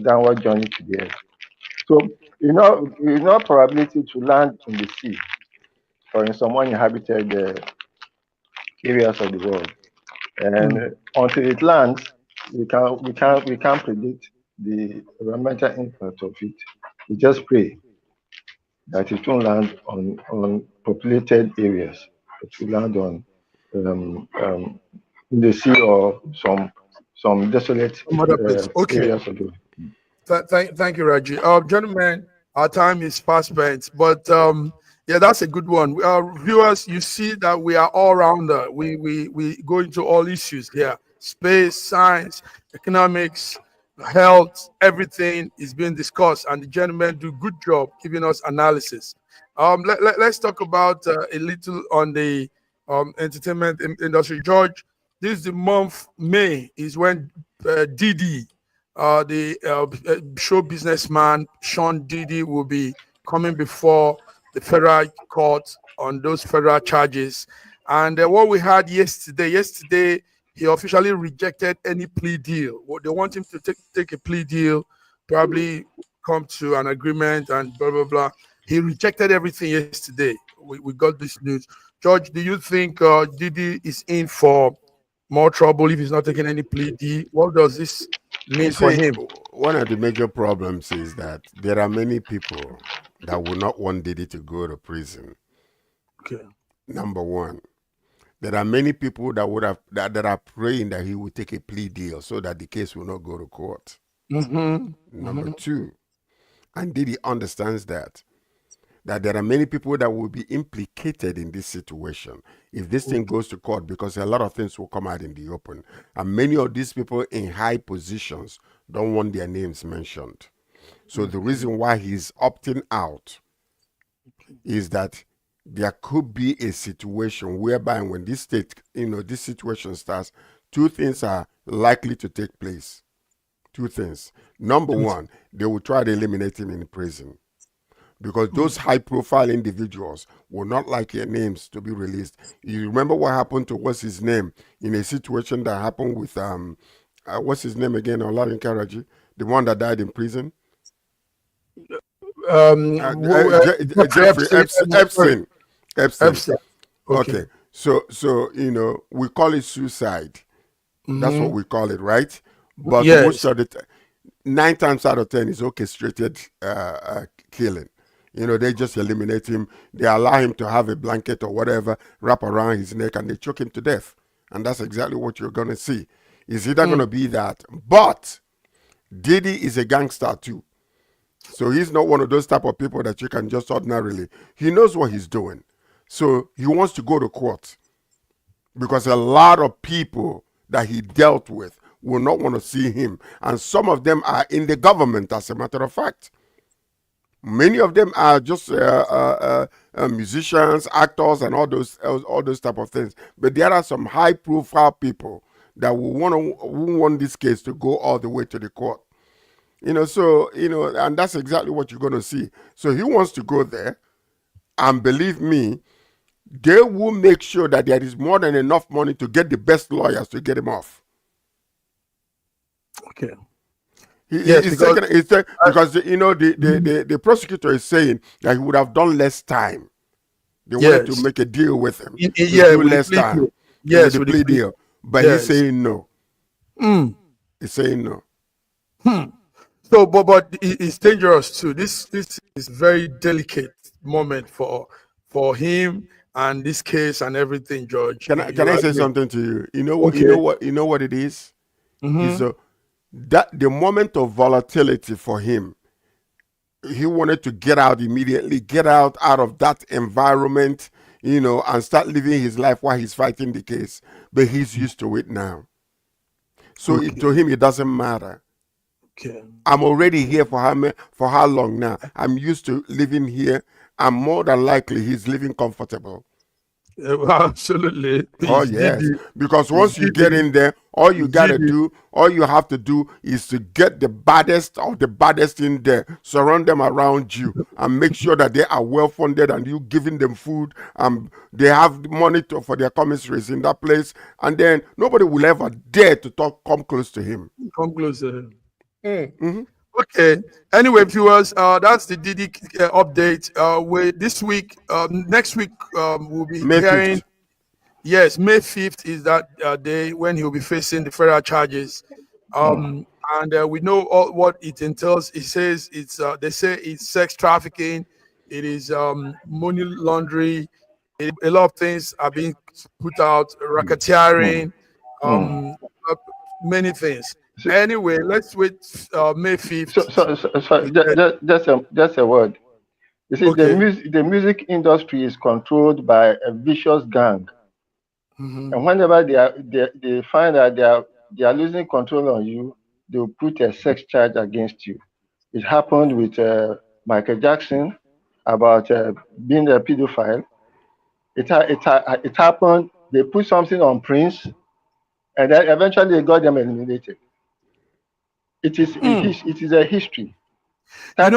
downward journey to the earth. So, probability to land in the sea or in some uninhabited areas of the world, and until it lands, we can't predict the environmental impact of it. We just pray that it won't land on populated areas. It will land on in the sea or some desolate areas of the world. Thank you, Raji. Gentlemen, our time is fast spent, but yeah, that's a good one. Viewers, you see that we are all rounder. We go into all issues here: space, science, economics, health. Everything is being discussed, and the gentlemen do a good job giving us analysis. Let's talk about a little on the entertainment industry. George, this is the month May is when Diddy, the show businessman Sean Diddy, will be coming before the federal court on those federal charges. And what we had yesterday, he officially rejected any plea deal. They want him to take a plea deal, probably come to an agreement and blah, blah, blah. He rejected everything yesterday. We got this news. George, do you think Diddy is in for more trouble if he's not taking any plea deal? What does this mean for him? One of the major problems is that there are many people that will not want Diddy to go to prison. Okay. Number one. There are many people that are praying that he will take a plea deal so that the case will not go to court. Number two, and Diddy understands that there are many people that will be implicated in this situation if this thing goes to court, because a lot of things will come out in the open. And many of these people in high positions don't want their names mentioned. So the reason why he's opting out is that there could be a situation whereby when this situation starts, two things are likely to take place. Two things. Number one, they will try to eliminate him in prison, because those high-profile individuals will not like their names to be released. You remember what happened to what's his name in a situation that happened with what's his name again, Olarin Karaji, the one that died in prison. Jeffrey Epstein. Okay. So we call it suicide. That's what we call it, right? But most of the 9 times out of 10 is orchestrated killing. They just eliminate him. They allow him to have a blanket or whatever wrap around his neck, and they choke him to death. And that's exactly what you're going to see. It's either going to be that. But Diddy is a gangster too. So he's not one of those type of people that you can just ordinarily. He knows what he's doing. So he wants to go to court, because a lot of people that he dealt with will not want to see him. And some of them are in the government, as a matter of fact. Many of them are just musicians, actors, and all those type of things. But there are some high-profile people that will want this case to go all the way to the court. And that's exactly what you're going to see. So he wants to go there, and believe me, they will make sure that there is more than enough money to get the best lawyers to get him off. Okay. Because the prosecutor is saying that he would have done less time. They wanted to make a deal with him. Less time. With the plea deal. But he's saying no. He's saying no. So, but it's dangerous too. This is very delicate moment for him and this case and everything, George. Can I say something to you? You know what? Okay. You know what it is. Is that the moment of volatility for him. He wanted to get out immediately, get out of that environment, and start living his life while he's fighting the case. But he's used to it now. So to him, it doesn't matter. Okay. I'm already here for how long now? I'm used to living here. I'm more than likely he's living comfortable. Absolutely. Oh yes, because once you get in there, all you have to do is to get the baddest of the baddest in there, surround them around you, and make sure that they are well funded, and you giving them food, they have money for their commissaries in that place, and then nobody will ever dare to come close to him. Come close to him. Mm-hmm. Okay. Anyway, viewers, that's the Diddy update. Next week, we'll be hearing. 5th. Yes, May 5th is that day when he'll be facing the federal charges. And we know all what it entails. It says they say it's sex trafficking. It is money laundering. A lot of things are being put out. Racketeering. Many things. Anyway, let's wait May 5th. Just a word. You see, the music industry is controlled by a vicious gang, and whenever they find that they are losing control on you, they will put a sex charge against you. It happened with Michael Jackson about being a pedophile. It happened. They put something on Prince, and then eventually they got them eliminated. It is a history. The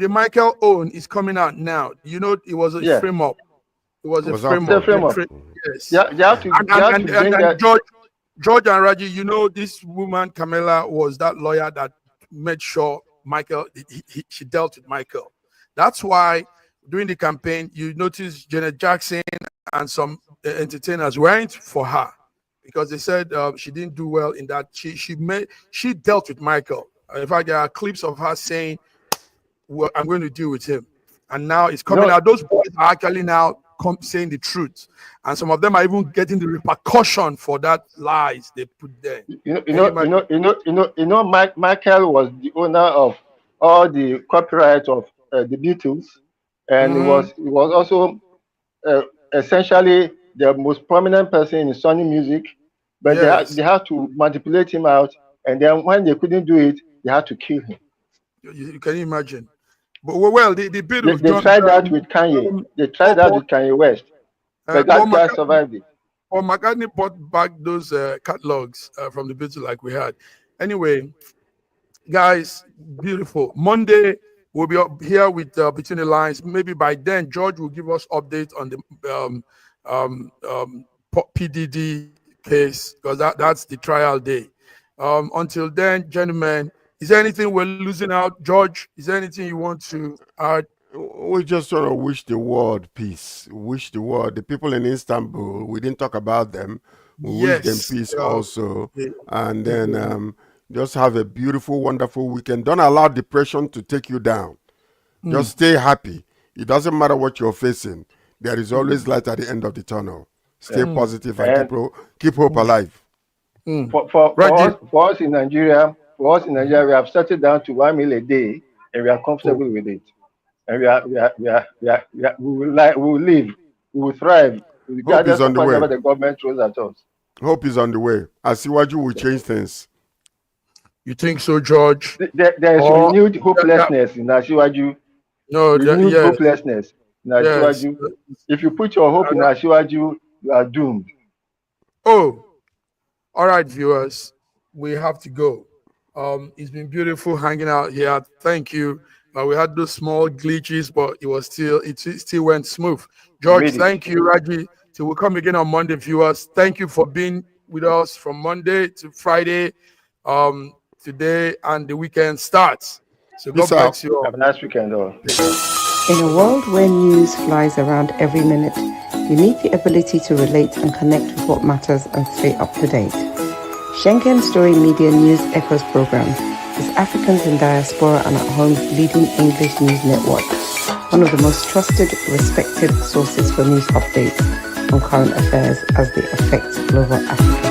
Michael own is coming out now. It was a frame up. It was a frame up. Yes. George and Raji, this woman Camilla was that lawyer that made sure Michael she dealt with Michael. That's why during the campaign you notice Janet Jackson and some entertainers went for her. Because they said she didn't do well in that. She dealt with Michael. In fact, there are clips of her saying, "Well, I'm going to deal with him." And now it's coming out. Those boys are actually now saying the truth, and some of them are even getting the repercussion for that lies they put there. Michael was the owner of all the copyright of the Beatles, and he was also essentially the most prominent person in Sony music. But they had to manipulate him out, and then when they couldn't do it, they had to kill him. You can imagine. But the bit of they tried that with Kanye. They tried that with Kanye West, but that guy survived it. Or McCartney brought back those catalogs from the Beatles like we had. Anyway, guys, beautiful. Monday we'll be up here with Between the Lines. Maybe by then George will give us update on the PDD case, because that's the trial day. Until then, gentlemen, is there anything we're losing out? George, is there anything you want to add? We just sort of wish the world peace. Wish the world, the people in Istanbul, we didn't talk about them. We wish them peace also. And then just have a beautiful, wonderful weekend. Don't allow depression to take you down. Just stay happy. It doesn't matter what you're facing. There is always light at the end of the tunnel. Stay positive and keep hope alive. For us in Nigeria, we have settled down to 1 meal a day, and we are comfortable with it. And we will live, we will thrive. Hope is on the way. Whatever the government throws at us. Hope is on the way. Asiwaju will change things. You think so, George? There is renewed hopelessness in Asiwaju. Hopelessness in Asiwaju. If you put your hope in Asiwaju, you are doomed. Oh, all right, viewers, we have to go. It's been beautiful hanging out here. Thank you. We had those small glitches, but it still went smooth. George, really? Thank you, Raji. Till we come again on Monday, viewers. Thank you for being with us from Monday to Friday, today, and the weekend starts. So God bless you all. Have a nice weekend, all. In a world where news flies around every minute, you need the ability to relate and connect with what matters and stay up to date. Schengen Story Media News Echoes program is Africans in Diaspora and at Home's leading English news network, one of the most trusted, respected sources for news updates on current affairs as they affect global Africa.